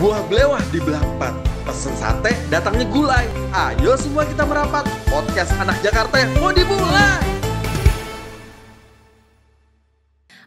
Buah belewah dibelah empat. Pesen sate, datangnya gulai. Ayo semua kita merapat. Podcast Anak Jakarta mau dimulai.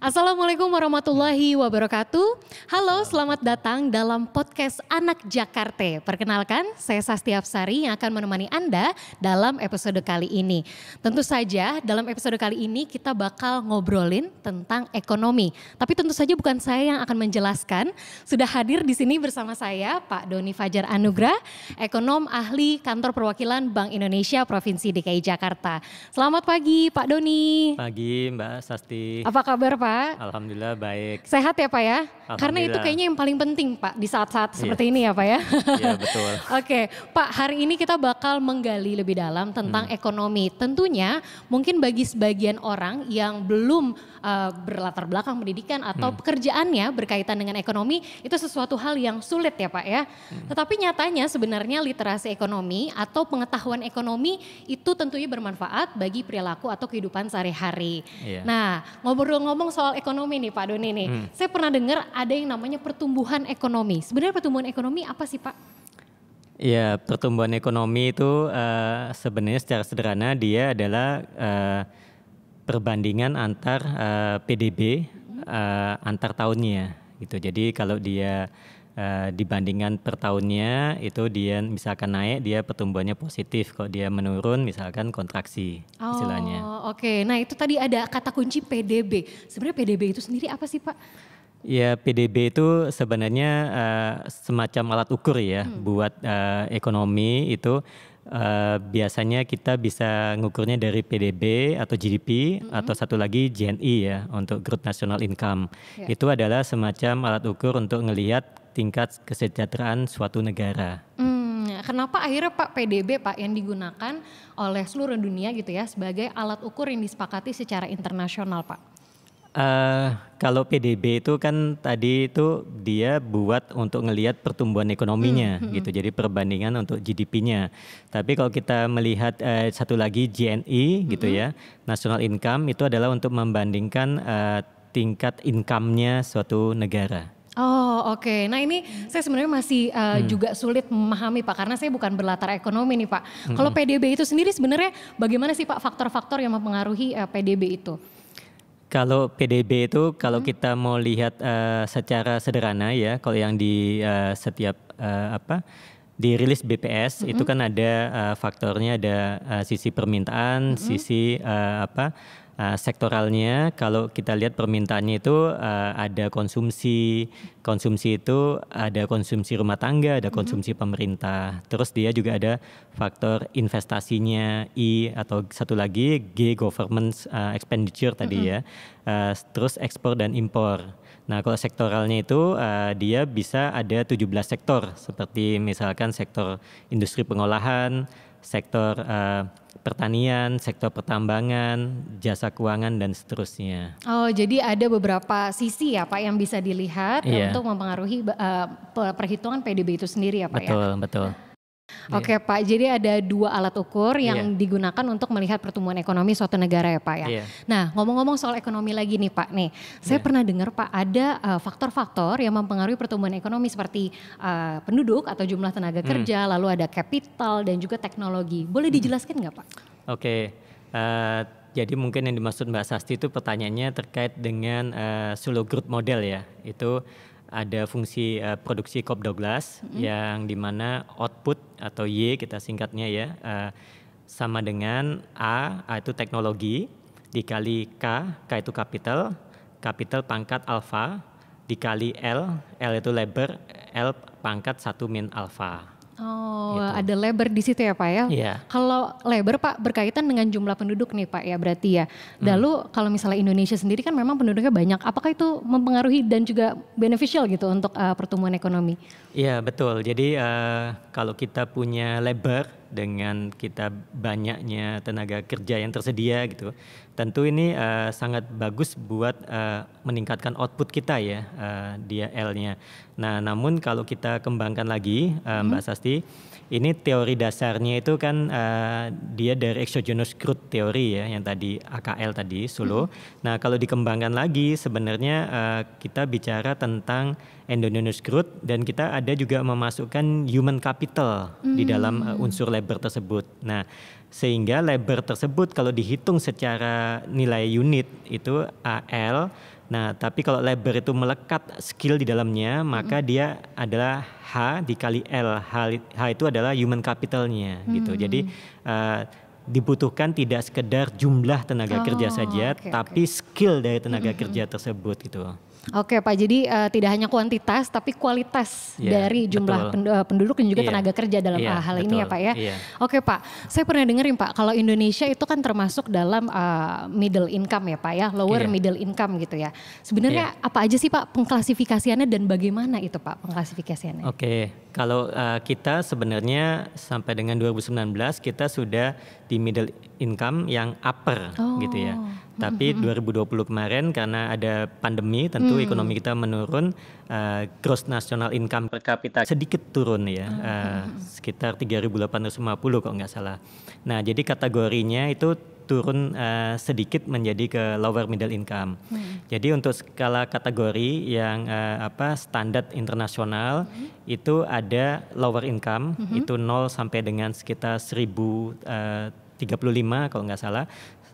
Assalamualaikum warahmatullahi wabarakatuh. Halo, selamat datang dalam podcast Anak Jakarta. Perkenalkan, saya Sasti Hapsari yang akan menemani Anda dalam episode kali ini. Tentu saja dalam episode kali ini kita bakal ngobrolin tentang ekonomi. Tapi tentu saja bukan saya yang akan menjelaskan. Sudah hadir di sini bersama saya Pak Doni Fajar Anugrah, ekonom ahli Kantor Perwakilan Bank Indonesia Provinsi DKI Jakarta. Selamat pagi Pak Doni. Pagi Mbak Sasti. Apa kabar Pak? Alhamdulillah baik. Sehat ya Pak ya? Karena itu kayaknya yang paling penting Pak di saat-saat seperti ini ya Pak ya? Iya betul. Oke Pak, hari ini kita bakal menggali lebih dalam tentang ekonomi. Tentunya mungkin bagi sebagian orang yang belum berlatar belakang pendidikan atau pekerjaannya berkaitan dengan ekonomi, itu sesuatu hal yang sulit ya Pak ya. Tetapi nyatanya sebenarnya literasi ekonomi atau pengetahuan ekonomi itu tentunya bermanfaat bagi perilaku atau kehidupan sehari-hari. Iya. Nah, ngobrol-ngomong soal ekonomi nih Pak Doni nih, saya pernah dengar ada yang namanya pertumbuhan ekonomi. Sebenarnya pertumbuhan ekonomi apa sih Pak? Ya, pertumbuhan ekonomi itu sebenarnya secara sederhana dia adalah perbandingan antar PDB antar tahunnya gitu. Jadi kalau dia dibandingkan per tahunnya itu dia misalkan naik, dia pertumbuhannya positif. Kalau dia menurun misalkan kontraksi istilahnya. Oke. Nah itu tadi ada kata kunci PDB. Sebenarnya PDB itu sendiri apa sih Pak? Ya, PDB itu sebenarnya semacam alat ukur ya buat ekonomi itu. Biasanya kita bisa ngukurnya dari PDB atau GDP atau satu lagi GNI ya untuk Gross National Income. Itu adalah semacam alat ukur untuk ngelihat tingkat kesejahteraan suatu negara. Kenapa akhirnya Pak PDB Pak yang digunakan oleh seluruh dunia gitu ya sebagai alat ukur yang disepakati secara internasional Pak? Kalau PDB itu kan tadi itu dia buat untuk ngelihat pertumbuhan ekonominya gitu, jadi perbandingan untuk GDP-nya. Tapi kalau kita melihat satu lagi GNI gitu ya, National Income itu adalah untuk membandingkan tingkat income-nya suatu negara. Oke. Nah ini saya sebenarnya masih juga sulit memahami Pak karena saya bukan berlatar ekonomi nih Pak. Kalau PDB itu sendiri sebenarnya bagaimana sih Pak faktor-faktor yang mempengaruhi PDB itu? Kalau PDB itu kalau kita mau lihat secara sederhana ya, kalau yang di setiap dirilis BPS itu kan ada faktornya, ada sisi permintaan, sisi sektoralnya. Kalau kita lihat permintaannya itu ada konsumsi itu ada konsumsi rumah tangga, ada konsumsi pemerintah. Terus dia juga ada faktor investasinya, I atau satu lagi G government expenditure tadi ya. Terus ekspor dan impor. Nah kalau sektoralnya itu dia bisa ada 17 sektor seperti misalkan sektor industri pengolahan, sektor pertanian, sektor pertambangan, jasa keuangan dan seterusnya. Jadi ada beberapa sisi ya Pak yang bisa dilihat untuk mempengaruhi perhitungan PDB itu sendiri ya Pak ya? Betul. Oke Pak, jadi ada dua alat ukur yang digunakan untuk melihat pertumbuhan ekonomi suatu negara ya Pak ya. Nah ngomong-ngomong soal ekonomi lagi nih Pak nih, saya pernah dengar Pak ada faktor-faktor yang mempengaruhi pertumbuhan ekonomi seperti penduduk atau jumlah tenaga kerja, lalu ada capital dan juga teknologi. Boleh dijelaskan nggak Pak? Oke. Jadi mungkin yang dimaksud Mbak Sasti itu pertanyaannya terkait dengan Solo Growth Model ya. Itu ada fungsi produksi Cobb-Douglas yang dimana output atau Y kita singkatnya ya sama dengan A itu teknologi dikali K itu capital pangkat alpha dikali L itu labor, L pangkat 1 min alpha. Gitu. Ada labor di situ ya Pak ya? Iya. Kalau labor Pak berkaitan dengan jumlah penduduk nih Pak ya berarti ya. Lalu kalau misalnya Indonesia sendiri kan memang penduduknya banyak, apakah itu mempengaruhi dan juga beneficial gitu untuk pertumbuhan ekonomi? Iya betul, jadi kalau kita punya labor dengan kita banyaknya tenaga kerja yang tersedia gitu. Tentu ini sangat bagus buat meningkatkan output kita ya, dia L-nya. Nah, namun kalau kita kembangkan lagi Mbak Sasti, ini teori dasarnya itu kan dia dari exogenous growth theory ya, yang tadi AKL tadi Solow. Nah, kalau dikembangkan lagi sebenarnya kita bicara tentang endogenous growth, dan kita ada juga memasukkan human capital di dalam unsur labor tersebut. Nah, sehingga labor tersebut kalau dihitung secara nilai unit itu AL. Nah, tapi kalau labor itu melekat skill di dalamnya, maka dia adalah H dikali L. H itu adalah human capitalnya gitu. Jadi dibutuhkan tidak sekedar jumlah tenaga kerja saja, tapi skill dari tenaga kerja tersebut gitu. Oke Pak, jadi tidak hanya kuantitas tapi kualitas dari jumlah penduduk dan juga tenaga kerja dalam hal ini ya Pak ya. Oke Pak, saya pernah dengerin Pak, kalau Indonesia itu kan termasuk dalam middle income ya Pak ya, lower middle income gitu ya. Sebenarnya apa aja sih Pak pengklasifikasiannya dan bagaimana itu Pak pengklasifikasiannya? Oke, kalau kita sebenarnya sampai dengan 2019 kita sudah di middle income yang upper gitu ya. Tapi 2020 kemarin karena ada pandemi, tentu ekonomi kita menurun, gross national income per kapita sedikit turun ya, sekitar 3.850 kalau nggak salah. Nah, jadi kategorinya itu turun sedikit menjadi ke lower middle income. Jadi untuk skala kategori yang standar internasional itu ada lower income itu 0 sampai dengan sekitar 1.035 kalau nggak salah.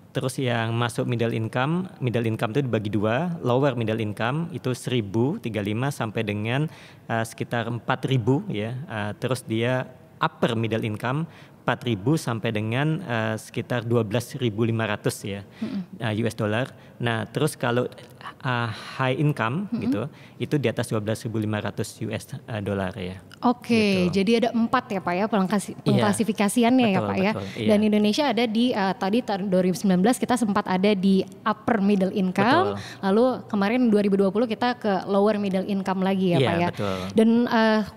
Terus yang masuk middle income itu dibagi dua, lower middle income itu 1.035 sampai dengan sekitar 4.000 ya. Terus dia upper middle income 4.000 sampai dengan sekitar 12.500 ya US dollar. Nah, terus kalau high income gitu, itu di atas 12.500 US dollar ya. Oke, gitu. Jadi ada 4 ya Pak ya pengklasifikasiannya ya Pak ya. Dan Indonesia ada di tadi tahun 2019 kita sempat ada di upper middle income. Lalu kemarin 2020 kita ke lower middle income lagi ya Pak ya. Dan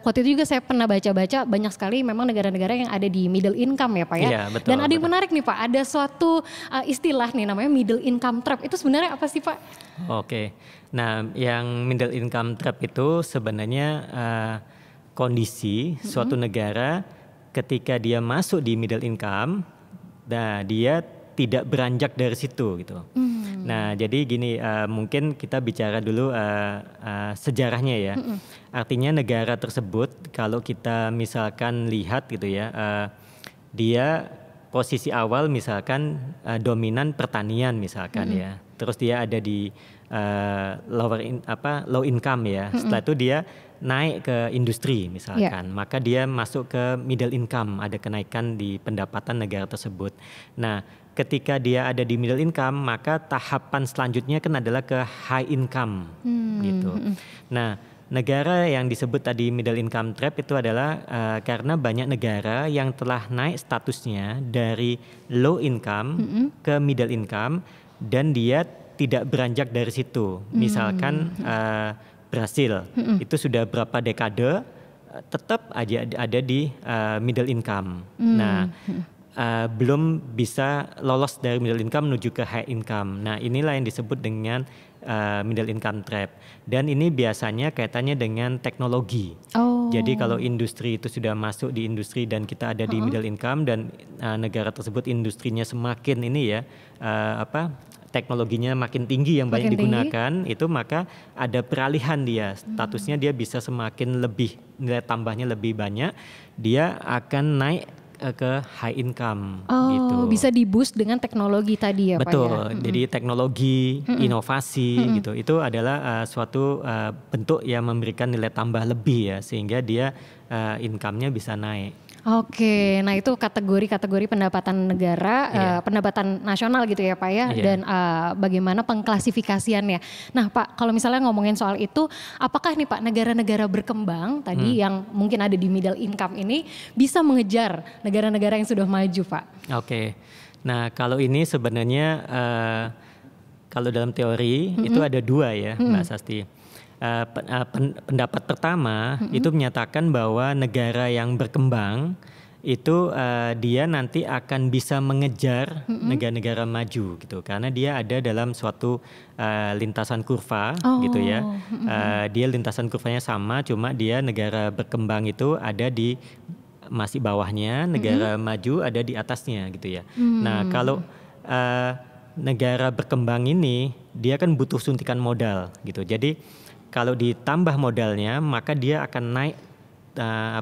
waktu itu juga saya pernah baca-baca banyak sekali memang negara-negara yang ada di middle income ya Pak ya. Dan ada yang menarik nih Pak, ada suatu istilah nih namanya middle income trap. Itu sebenarnya apa sih Pak? Oke, nah yang middle income trap itu sebenarnya kondisi suatu negara ketika dia masuk di middle income, nah dia tidak beranjak dari situ gitu. Nah jadi gini, mungkin kita bicara dulu sejarahnya ya. Artinya negara tersebut kalau kita misalkan lihat gitu ya, dia posisi awal misalkan dominan pertanian misalkan ya. Terus dia ada di low income ya. Setelah itu dia naik ke industri misalkan, maka dia masuk ke middle income, ada kenaikan di pendapatan negara tersebut. Nah, ketika dia ada di middle income, maka tahapan selanjutnya kan adalah ke high income gitu. Nah, negara yang disebut tadi middle income trap itu adalah karena banyak negara yang telah naik statusnya dari low income ke middle income dan dia tidak beranjak dari situ. Misalkan Brasil itu sudah berapa dekade tetap aja ada di middle income. Nah, belum bisa lolos dari middle income menuju ke high income. Nah, inilah yang disebut dengan middle income trap. Dan ini biasanya kaitannya dengan teknologi. Jadi kalau industri itu sudah masuk di industri dan kita ada di middle income dan negara tersebut industrinya semakin ini ya teknologinya makin tinggi yang banyak digunakan, itu maka ada peralihan dia, statusnya dia bisa semakin lebih, nilai tambahnya lebih banyak, dia akan naik ke high income gitu. Bisa di boost dengan teknologi tadi ya Pak ya? Betul, jadi teknologi, inovasi gitu, itu adalah suatu bentuk yang memberikan nilai tambah lebih ya, sehingga dia income-nya bisa naik. Oke, nah itu kategori-kategori pendapatan negara, pendapatan nasional gitu ya Pak ya, dan bagaimana pengklasifikasiannya. Nah Pak, kalau misalnya ngomongin soal itu, apakah nih Pak negara-negara berkembang tadi yang mungkin ada di middle income ini bisa mengejar negara-negara yang sudah maju Pak? Oke, nah kalau ini sebenarnya kalau dalam teori itu ada dua ya Mbak Sasti. Pendapat pertama itu menyatakan bahwa negara yang berkembang itu dia nanti akan bisa mengejar negara-negara maju gitu, karena dia ada dalam suatu lintasan kurva gitu ya. Dia lintasan kurvanya sama, cuma dia negara berkembang itu ada di masih bawahnya, negara maju ada di atasnya gitu ya. Nah kalau negara berkembang ini dia kan butuh suntikan modal gitu, jadi kalau ditambah modalnya maka dia akan naik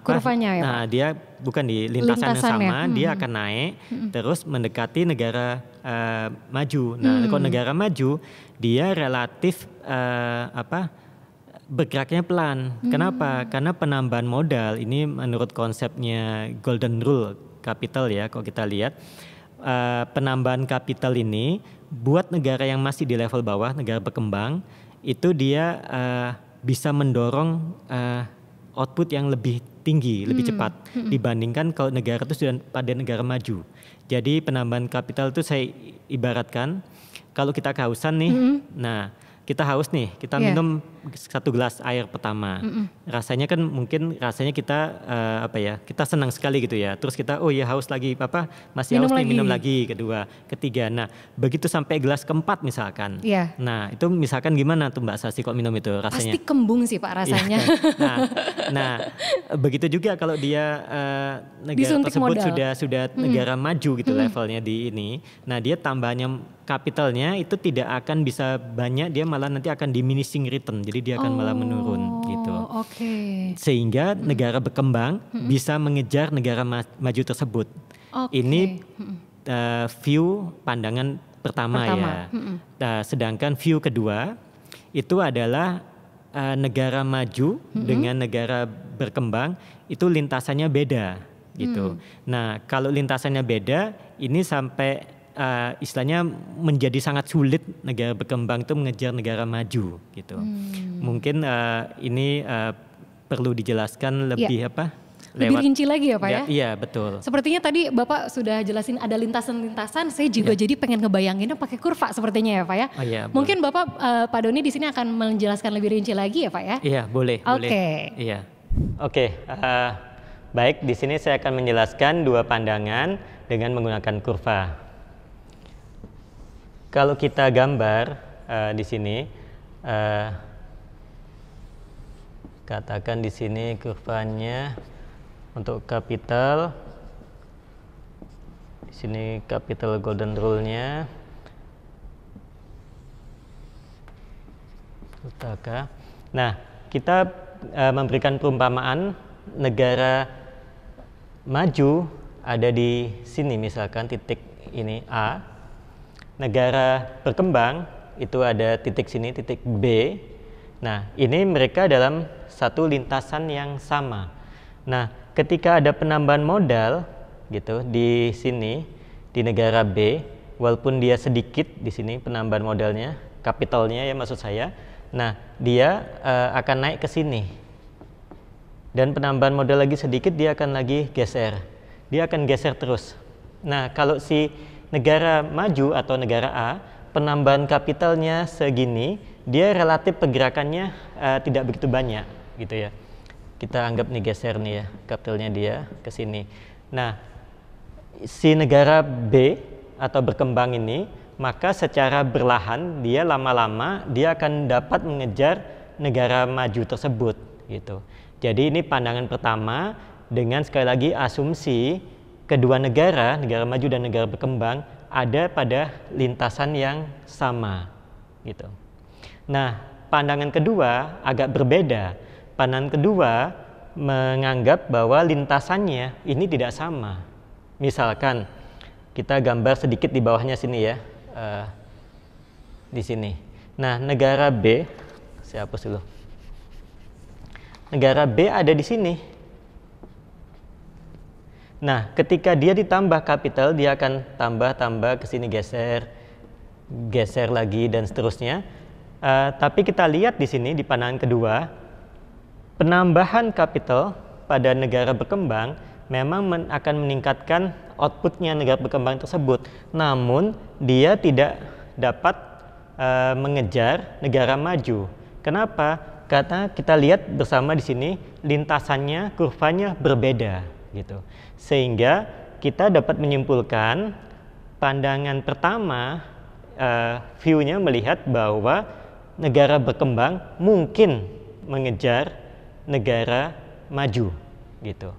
kurvanya ya, nah dia bukan di lintasannya sama, dia akan naik terus mendekati negara maju. Nah kalau negara maju dia relatif bergeraknya pelan. Kenapa? Karena penambahan modal ini menurut konsepnya Golden Rule Capital ya, kalau kita lihat penambahan kapital ini buat negara yang masih di level bawah, negara berkembang, itu dia bisa mendorong output yang lebih tinggi, lebih cepat dibandingkan kalau negara itu sudah pada negara maju. Jadi penambahan kapital itu saya ibaratkan kalau kita kehausan nih, nah kita haus nih, kita minum 1 gelas air pertama, rasanya kan mungkin rasanya kita kita senang sekali gitu ya. Terus kita haus lagi, masih haus nih, minum lagi, kedua, ketiga. Nah begitu sampai gelas keempat misalkan, nah itu misalkan gimana tuh Mbak Sasi kok minum itu rasanya? Pasti kembung sih Pak rasanya. Nah begitu juga kalau dia negara disuntik tersebut modal. sudah negara maju gitu levelnya di ini, nah dia tambahnya kapitalnya itu tidak akan bisa banyak, dia malah nanti akan diminishing return, jadi dia akan malah menurun gitu. Sehingga negara berkembang bisa mengejar negara maju tersebut. Ini view pandangan pertama. Ya. Sedangkan view kedua itu adalah negara maju dengan negara berkembang itu lintasannya beda gitu. Nah kalau lintasannya beda, ini sampai istilahnya menjadi sangat sulit negara berkembang itu mengejar negara maju gitu. Mungkin ini perlu dijelaskan lebih lebih rinci lagi ya Pak ya? Iya betul. Sepertinya tadi Bapak sudah jelasin ada lintasan-lintasan, saya juga jadi pengen ngebayanginnya pakai kurva sepertinya ya Pak ya. Mungkin Bapak Pak Doni di sini akan menjelaskan lebih rinci lagi ya Pak ya? Iya boleh. Iya. Baik, di sini saya akan menjelaskan dua pandangan dengan menggunakan kurva. Kalau kita gambar di sini, katakan di sini kurvanya untuk capital, di sini capital golden rule-nya, nah kita memberikan perumpamaan negara maju ada di sini, misalkan titik ini A. Negara berkembang itu ada titik sini, titik B. Nah, ini mereka dalam satu lintasan yang sama. Nah, ketika ada penambahan modal gitu di sini di negara B, walaupun dia sedikit di sini penambahan modalnya, kapitalnya ya maksud saya. Nah, dia akan naik ke sini. Dan penambahan modal lagi sedikit, dia akan lagi geser. Dia akan geser terus. Nah, kalau si negara maju atau negara A, penambahan kapitalnya segini, dia relatif pergerakannya tidak begitu banyak gitu ya. Kita anggap nih geser nih ya, kapitalnya dia ke sini. Nah, si negara B atau berkembang ini, maka secara berlahan dia lama-lama dia akan dapat mengejar negara maju tersebut gitu. Jadi ini pandangan pertama dengan sekali lagi asumsi kedua negara, negara maju dan negara berkembang ada pada lintasan yang sama gitu. Nah, pandangan kedua agak berbeda. Pandangan kedua menganggap bahwa lintasannya ini tidak sama. Misalkan kita gambar sedikit di bawahnya sini ya, di sini. Nah, negara B, saya hapus dulu. Negara B ada di sini. Nah, ketika dia ditambah kapital, dia akan tambah ke sini, geser lagi dan seterusnya. Tapi kita lihat di sini di pandangan kedua, penambahan kapital pada negara berkembang memang akan meningkatkan outputnya negara berkembang tersebut. Namun dia tidak dapat mengejar negara maju. Kenapa? Karena kita lihat bersama di sini lintasannya, kurvanya berbeda. gitu. Sehingga kita dapat menyimpulkan pandangan pertama, view-nya melihat bahwa negara berkembang mungkin mengejar negara maju gitu.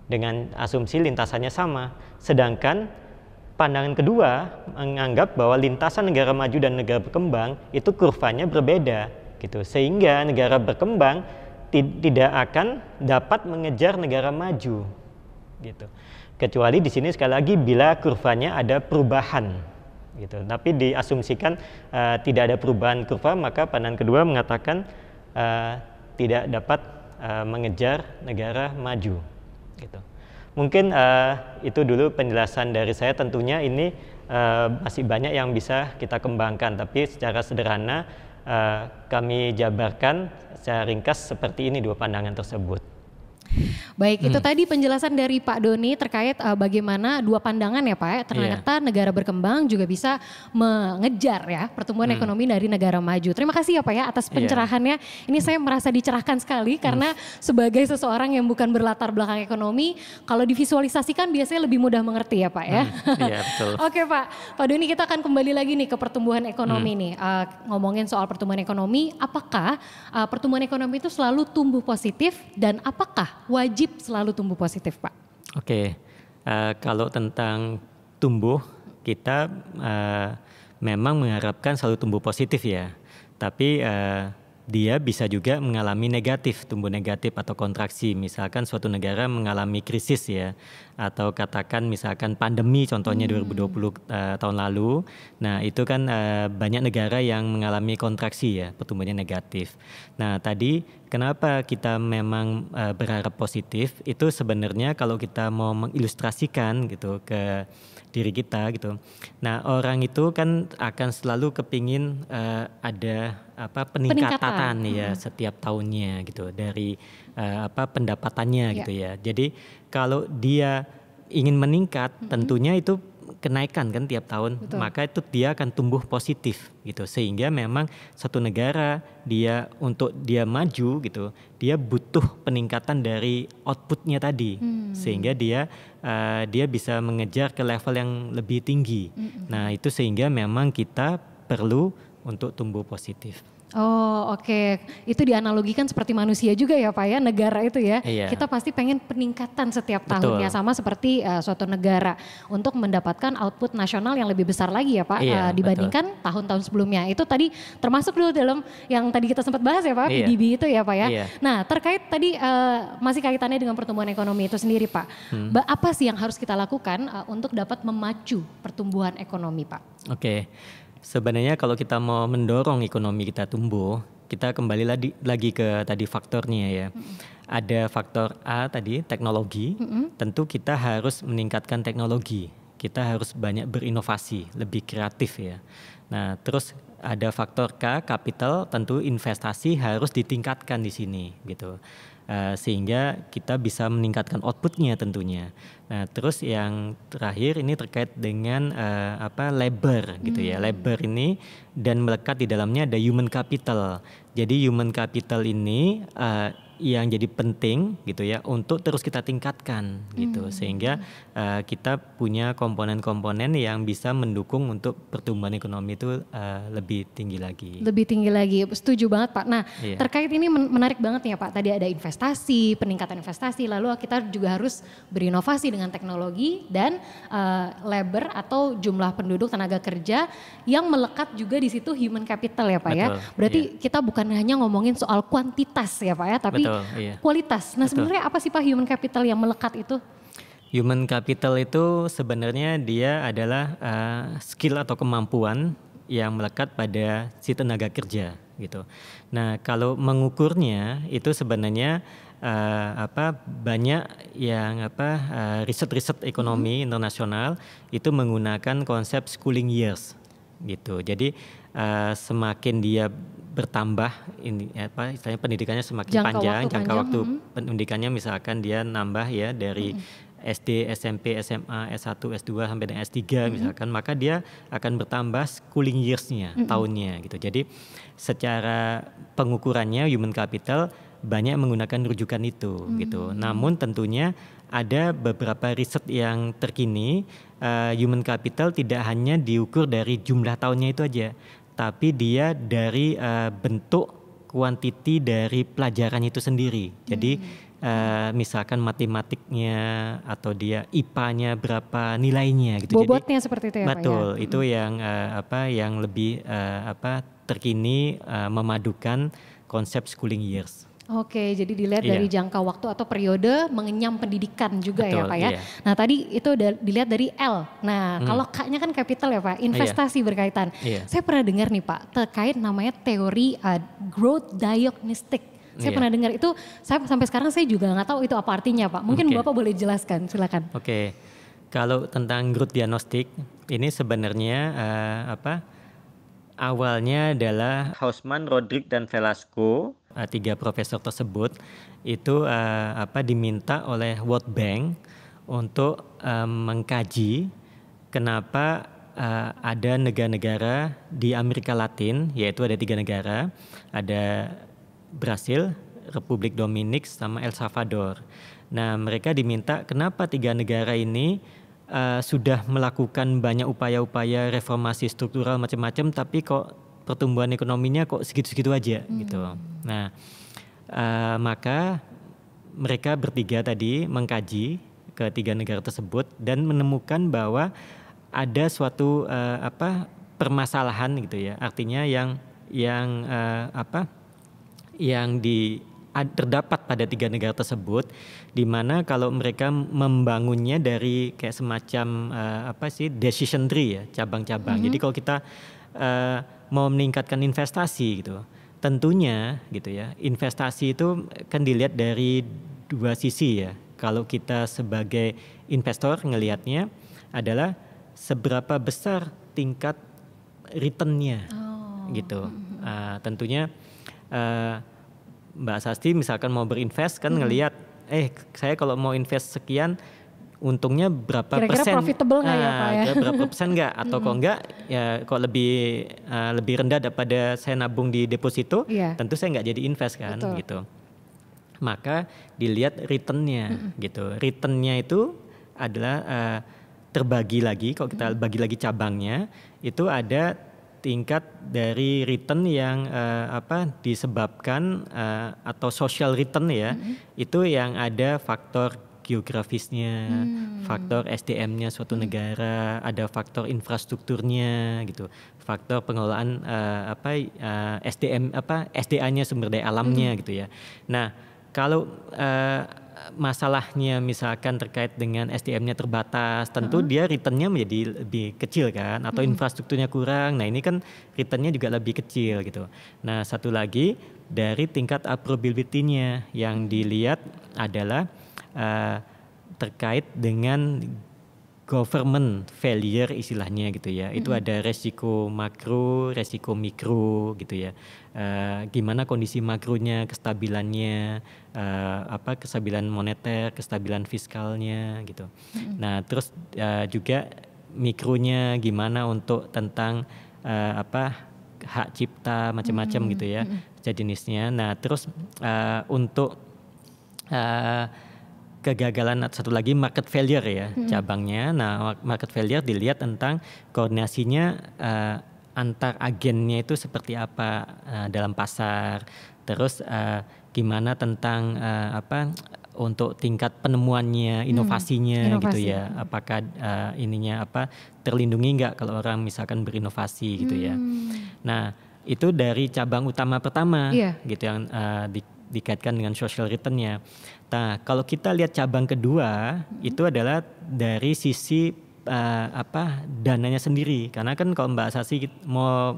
Dengan asumsi lintasannya sama. Sedangkan pandangan kedua menganggap bahwa lintasan negara maju dan negara berkembang itu kurvanya berbeda gitu. Sehingga negara berkembang tidak akan dapat mengejar negara maju gitu. Kecuali di sini sekali lagi bila kurvanya ada perubahan gitu. Tapi diasumsikan tidak ada perubahan kurva, maka pandangan kedua mengatakan tidak dapat mengejar negara maju gitu. Mungkin itu dulu penjelasan dari saya. Tentunya ini masih banyak yang bisa kita kembangkan, tapi secara sederhana kami jabarkan secara ringkas seperti ini dua pandangan tersebut. Baik, itu tadi penjelasan dari Pak Doni terkait bagaimana dua pandangan ya Pak. Ternyata negara berkembang juga bisa mengejar ya pertumbuhan ekonomi dari negara maju. Terima kasih ya Pak ya atas pencerahannya. Ini saya merasa dicerahkan sekali karena sebagai seseorang yang bukan berlatar belakang ekonomi, kalau divisualisasikan biasanya lebih mudah mengerti ya Pak ya. Iya betul. Oke Pak Doni, kita akan kembali lagi nih ke pertumbuhan ekonomi nih. Ngomongin soal pertumbuhan ekonomi, apakah pertumbuhan ekonomi itu selalu tumbuh positif dan apakah wajib selalu tumbuh positif Pak? Oke, kalau tentang tumbuh kita memang mengharapkan selalu tumbuh positif ya. Tapi dia bisa juga mengalami negatif, tumbuh negatif atau kontraksi. Misalkan suatu negara mengalami krisis ya, atau katakan misalkan pandemi contohnya 2020 tahun lalu. Nah itu kan banyak negara yang mengalami kontraksi ya, pertumbuhannya negatif. Nah tadi kenapa kita memang berharap positif, itu sebenarnya kalau kita mau mengilustrasikan gitu ke diri kita gitu. Nah orang itu kan akan selalu kepingin ada peningkatan ya setiap tahunnya gitu dari pendapatannya gitu ya. Jadi kalau dia ingin meningkat tentunya itu kenaikan kan tiap tahun. Betul. Maka itu dia akan tumbuh positif gitu. Sehingga memang satu negara dia untuk dia maju gitu, dia butuh peningkatan dari outputnya tadi. Sehingga dia bisa mengejar ke level yang lebih tinggi. Nah itu sehingga memang kita perlu untuk tumbuh positif. Oh oke, itu dianalogikan seperti manusia juga ya Pak ya, negara itu ya. Iya. Kita pasti pengen peningkatan setiap tahunnya, sama seperti suatu negara untuk mendapatkan output nasional yang lebih besar lagi ya Pak, dibandingkan tahun-tahun sebelumnya. Itu tadi termasuk dulu dalam yang tadi kita sempat bahas ya Pak, PDB itu ya Pak ya. Nah terkait tadi masih kaitannya dengan pertumbuhan ekonomi itu sendiri Pak. Apa sih yang harus kita lakukan untuk dapat memacu pertumbuhan ekonomi Pak? Oke. Sebenarnya kalau kita mau mendorong ekonomi kita tumbuh, kita kembali lagi ke tadi faktornya ya. Ada faktor A tadi, teknologi. Tentu kita harus meningkatkan teknologi. Kita harus banyak berinovasi, lebih kreatif ya. Nah, terus ada faktor K, capital, tentu investasi harus ditingkatkan di sini gitu. Sehingga kita bisa meningkatkan outputnya tentunya. Nah, terus yang terakhir ini terkait dengan labor gitu ya. Labor ini dan melekat di dalamnya ada human capital. Jadi human capital ini yang jadi penting gitu ya untuk terus kita tingkatkan gitu, sehingga kita punya komponen-komponen yang bisa mendukung untuk pertumbuhan ekonomi itu lebih tinggi lagi. Lebih tinggi lagi, setuju banget Pak. Nah terkait ini menarik banget ya Pak, tadi ada investasi, peningkatan investasi, lalu kita juga harus berinovasi dengan teknologi dan labor atau jumlah penduduk tenaga kerja yang melekat juga di situ human capital ya Pak. Betul, ya. Berarti kita bukan hanya ngomongin soal kuantitas ya Pak ya, tapi kualitas. Nah sebenarnya apa sih Pak human capital yang melekat itu? Human capital itu sebenarnya dia adalah skill atau kemampuan yang melekat pada si tenaga kerja gitu. Nah kalau mengukurnya itu sebenarnya banyak yang riset-riset ekonomi internasional itu menggunakan konsep schooling years gitu. Jadi semakin dia bertambah istilahnya pendidikannya semakin panjang, jangka waktu pendidikannya misalkan dia nambah ya dari SD, SMP, SMA, S1, S2 sampai dengan S3 misalkan, maka dia akan bertambah schooling years-nya, tahunnya gitu. Jadi secara pengukurannya human capital banyak menggunakan rujukan itu gitu. Namun tentunya ada beberapa riset yang terkini, human capital tidak hanya diukur dari jumlah tahunnya itu aja, tapi dia dari bentuk kuantiti dari pelajaran itu sendiri. Jadi misalkan matematiknya atau dia IPA-nya berapa nilainya gitu. Bobotnya seperti itu ya Pak ya? Betul, itu yang lebih terkini memadukan konsep schooling years. Oke, jadi dilihat dari jangka waktu atau periode mengenyam pendidikan juga. Betul, ya Pak ya. iya. Nah tadi itu udah dilihat dari L. Nah kalau K-nya kan capital ya Pak, investasi berkaitan. Iya. Saya pernah dengar nih Pak, terkait namanya teori growth diagnostic. Saya pernah dengar itu, saya sampai sekarang saya juga nggak tahu itu apa artinya Pak. Mungkin Bapak boleh jelaskan, silakan. Oke, kalau tentang growth diagnostic ini sebenarnya awalnya adalah Hausman, Rodrik, dan Velasco, 3 profesor tersebut itu diminta oleh World Bank untuk mengkaji kenapa ada negara-negara di Amerika Latin, yaitu ada 3 negara, ada Brasil, Republik Dominik, sama El Salvador. Nah, mereka diminta kenapa 3 negara ini sudah melakukan banyak upaya-upaya reformasi struktural macam-macam, tapi kok pertumbuhan ekonominya kok segitu-segitu aja gitu. Nah, maka mereka bertiga tadi mengkaji ke 3 negara tersebut dan menemukan bahwa ada suatu permasalahan gitu ya. Artinya yang terdapat pada 3 negara tersebut, di mana kalau mereka membangunnya dari kayak semacam decision tree ya, cabang-cabang. Jadi kalau kita mau meningkatkan investasi gitu, tentunya gitu ya, investasi itu kan dilihat dari 2 sisi ya. Kalau kita sebagai investor ngelihatnya adalah seberapa besar tingkat returnnya gitu. Tentunya Mbak Sasti misalkan mau berinvest kan ngelihat, saya kalau mau invest sekian untungnya berapa kira-kira persen? Profitable nggak ya Pak ya? Kira berapa persen nggak? Atau kok enggak ya kok lebih rendah daripada saya nabung di deposito, tentu saya nggak jadi invest kan. Betul. Gitu. Maka dilihat returnnya gitu. Returnnya itu adalah terbagi lagi, kalau kita bagi lagi cabangnya itu ada tingkat dari return yang disebabkan atau social return ya, itu yang ada faktor geografisnya, faktor SDM-nya suatu negara, ada faktor infrastrukturnya gitu, faktor pengelolaan SDA-nya sumber daya alamnya gitu ya. Nah, kalau masalahnya misalkan terkait dengan SDM-nya terbatas, tentu dia return-nya menjadi lebih kecil kan, atau infrastrukturnya kurang. Nah, ini kan return-nya juga lebih kecil gitu. Nah, satu lagi dari tingkat probability-nya yang dilihat adalah terkait dengan government failure istilahnya gitu ya. Itu ada resiko makro, resiko mikro gitu ya. Gimana kondisi makronya, kestabilannya, kestabilan moneter, kestabilan fiskalnya gitu. Nah, terus juga mikronya gimana untuk tentang hak cipta macam-macam gitu ya, sejenisnya. Nah, terus untuk kegagalan satu lagi market failure ya cabangnya. Nah, market failure dilihat tentang koordinasinya antar agennya itu seperti apa dalam pasar. Terus gimana tentang untuk tingkat penemuannya, inovasinya gitu ya. Apakah terlindungi nggak kalau orang misalkan berinovasi gitu ya. Nah, itu dari cabang utama pertama gitu yang dikaitkan dengan social return-nya. Nah, kalau kita lihat cabang kedua itu adalah dari sisi dananya sendiri. Karena kan kalau Mbak Sasi mau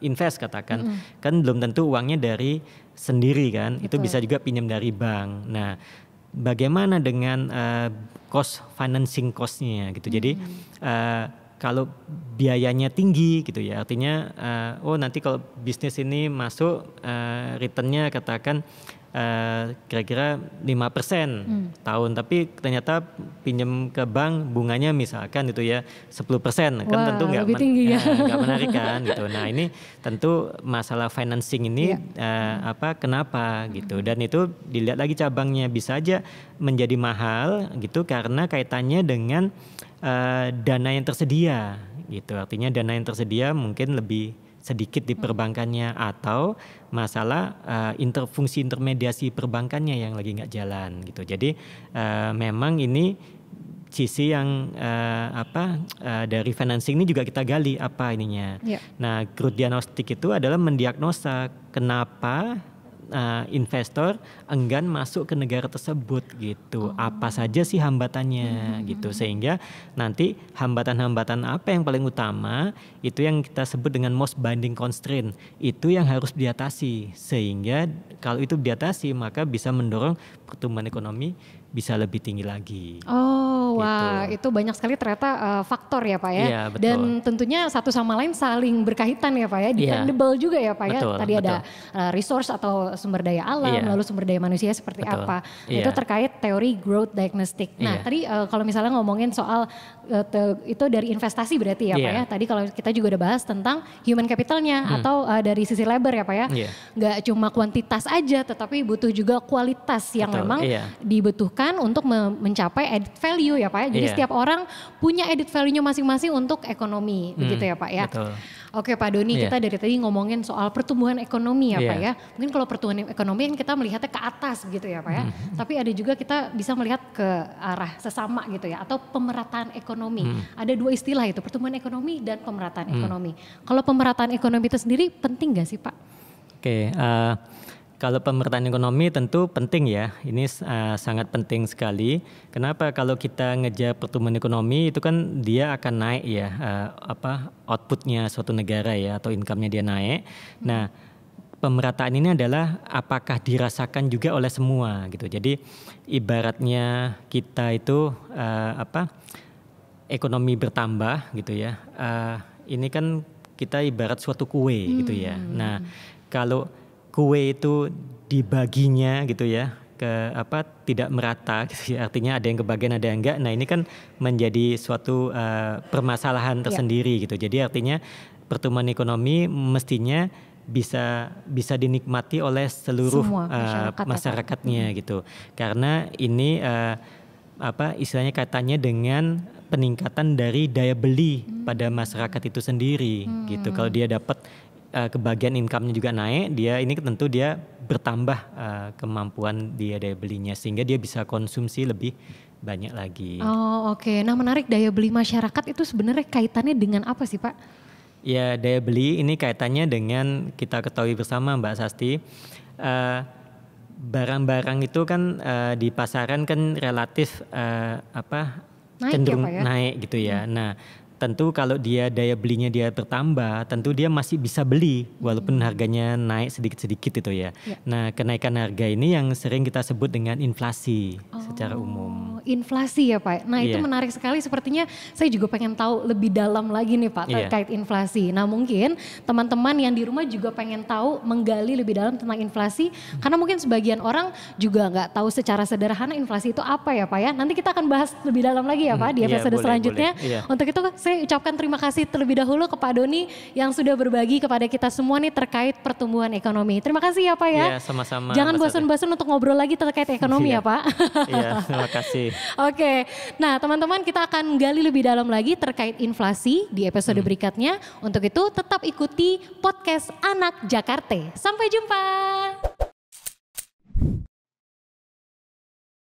invest katakan, kan belum tentu uangnya dari sendiri kan. Betul. Itu bisa juga pinjam dari bank. Nah, bagaimana dengan financing cost-nya gitu. Jadi kalau biayanya tinggi gitu ya, artinya nanti kalau bisnis ini masuk returnnya katakan kira-kira 5% tahun, tapi ternyata pinjam ke bank bunganya misalkan itu ya 10%, kan tentu nggak menarik kan gitu. Nah ini tentu masalah financing ini kenapa gitu, dan itu dilihat lagi cabangnya, bisa aja menjadi mahal gitu karena kaitannya dengan dana yang tersedia gitu. Artinya dana yang tersedia mungkin lebih sedikit di perbankannya, atau masalah fungsi intermediasi perbankannya yang lagi nggak jalan gitu. Jadi memang ini sisi yang dari financing ini juga kita gali apa ininya. Nah, growth diagnostic itu adalah mendiagnosa kenapa investor enggan masuk ke negara tersebut gitu. Apa saja sih hambatannya gitu, sehingga nanti hambatan-hambatan apa yang paling utama itu yang kita sebut dengan most binding constraint, itu yang harus diatasi, sehingga kalau itu diatasi maka bisa mendorong pertumbuhan ekonomi bisa lebih tinggi lagi. Wah, itu banyak sekali ternyata faktor ya Pak ya. Iya, betul. Dan tentunya satu sama lain saling berkaitan ya Pak ya, dependable juga ya Pak ya. Tadi ada resource atau sumber daya alam, lalu sumber daya manusia seperti apa. Itu terkait teori growth diagnostic. Nah tadi kalau misalnya ngomongin soal itu dari investasi berarti ya Pak ya. Tadi kalau kita juga udah bahas tentang human capitalnya atau dari sisi labor ya Pak ya. Nggak cuma kuantitas aja, tetapi butuh juga kualitas yang memang dibutuhkan untuk mencapai added value ya Pak ya. Jadi setiap orang punya added value-nya masing-masing untuk ekonomi, begitu ya Pak ya. Betul. Oke Pak Doni, kita dari tadi ngomongin soal pertumbuhan ekonomi ya Pak ya. Mungkin kalau pertumbuhan ekonomi kan kita melihatnya ke atas gitu ya Pak ya. Tapi ada juga kita bisa melihat ke arah sesama gitu ya, atau pemerataan ekonomi. Ada dua istilah itu, pertumbuhan ekonomi dan pemerataan ekonomi. Kalau pemerataan ekonomi itu sendiri penting gak sih Pak? Oke, kalau pemerataan ekonomi tentu penting ya, ini sangat penting sekali. Kenapa? Kalau kita ngejar pertumbuhan ekonomi itu kan dia akan naik ya, outputnya suatu negara ya, atau income-nya dia naik. Nah, pemerataan ini adalah apakah dirasakan juga oleh semua gitu. Jadi ibaratnya kita itu ekonomi bertambah gitu ya. Ini kan kita ibarat suatu kue gitu ya. Nah, kalau kue itu dibaginya gitu ya ke tidak merata gitu ya, artinya ada yang kebagian ada yang enggak. Nah ini kan menjadi suatu permasalahan tersendiri gitu. Jadi artinya pertumbuhan ekonomi mestinya bisa dinikmati oleh seluruh masyarakatnya gitu. Karena ini istilahnya kaitannya dengan peningkatan dari daya beli pada masyarakat itu sendiri gitu. Kalau dia dapat kebagian income-nya juga naik, ini tentu dia bertambah kemampuan dia daya belinya, sehingga dia bisa konsumsi lebih banyak lagi. Oke. Nah menarik, daya beli masyarakat itu sebenarnya kaitannya dengan apa sih Pak? Ya, daya beli ini kaitannya dengan kita ketahui bersama Mbak Sasti, barang-barang itu kan di pasaran kan relatif cenderung naik gitu ya. Nah tentu kalau dia daya belinya dia bertambah, tentu dia masih bisa beli walaupun harganya naik sedikit-sedikit itu ya. Nah kenaikan harga ini yang sering kita sebut dengan inflasi secara umum. Inflasi ya Pak. Nah itu menarik sekali, sepertinya saya juga pengen tahu lebih dalam lagi nih Pak terkait inflasi. Nah mungkin teman-teman yang di rumah juga pengen tahu, menggali lebih dalam tentang inflasi, karena mungkin sebagian orang juga nggak tahu secara sederhana inflasi itu apa ya Pak ya. Nanti kita akan bahas lebih dalam lagi ya Pak di episode selanjutnya. Untuk itu saya ucapkan terima kasih terlebih dahulu ke Pak Doni yang sudah berbagi kepada kita semua nih terkait pertumbuhan ekonomi. Terima kasih ya Pak ya. Iya, sama-sama. Jangan bosan-bosan untuk ngobrol lagi terkait ekonomi ya Pak. Iya, terima kasih. Oke, nah teman-teman kita akan gali lebih dalam lagi terkait inflasi di episode berikutnya. Untuk itu tetap ikuti podcast Anak Jakarta. Sampai jumpa.